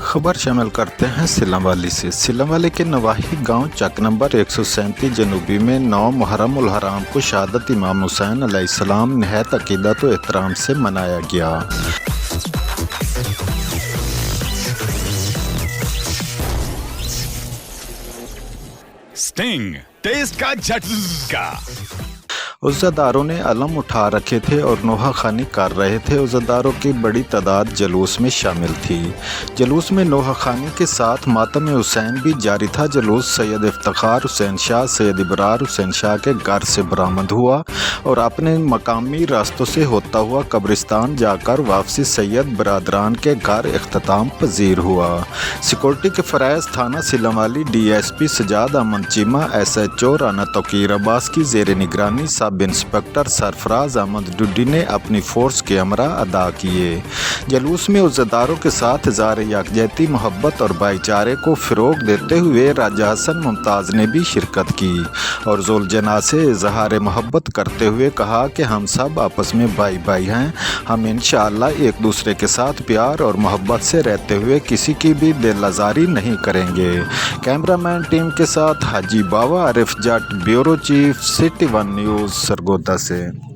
खबर शामिल करते हैं सिलमवाली से। सिलमवाली के नवाही गांव चक नंबर 137 जनूबी में 9 मुहर्रम उल हराम को शहादत इमाम हुसैन अलैहिस्सलाम नहायत अकीदत व एहतराम से मनाया गया। स्टिंग टेस्ट का झटका। उज़्ज़ादारों ने अलम उठा रखे थे और नोहा खानी कर रहे थे। उज़्ज़ादारों की बड़ी तादाद जलूस में शामिल थी। जलूस में नोहा खानी के साथ मातम हुसैन भी जारी था। जलूस सैयद इफ्तिखार हुसैन शाह, सैयद इब्रार हुसैन शाह के घर से बरामद हुआ और अपने मकामी रास्तों से होता हुआ कब्रिस्तान जाकर वापसी सैयद बरादरान के घर इख्तिताम पजीर हुआ। सिक्योरिटी के फ़राइज़ थाना सिलमवाली DSP सजाद अहमद चीमा, SHO राना तौकीर अब्बास की ज़ेर निगरानी सब इंस्पेक्टर सरफराज अहमद डुड्डी ने अपनी फोर्स के अमरा अदा किए। जलूस में उज़्ज़ादारों के साथ इज़हार यकजहती, मोहब्बत और भाईचारे को फ़रोग़ देते हुए राजा हसन मुमताज़ ने भी शिरकत की और ज़ुलजना से इज़हार मोहब्बत करते हुए कहा कि हम सब आपस में भाई भाई हैं। हम इंशाअल्लाह एक दूसरे के साथ प्यार और मोहब्बत से रहते हुए किसी की भी दिल आज़ारी नहीं करेंगे। कैमरामैन टीम के साथ Haji Bawa Arif Jutt, bureau chief, City 1 news Sargodha से।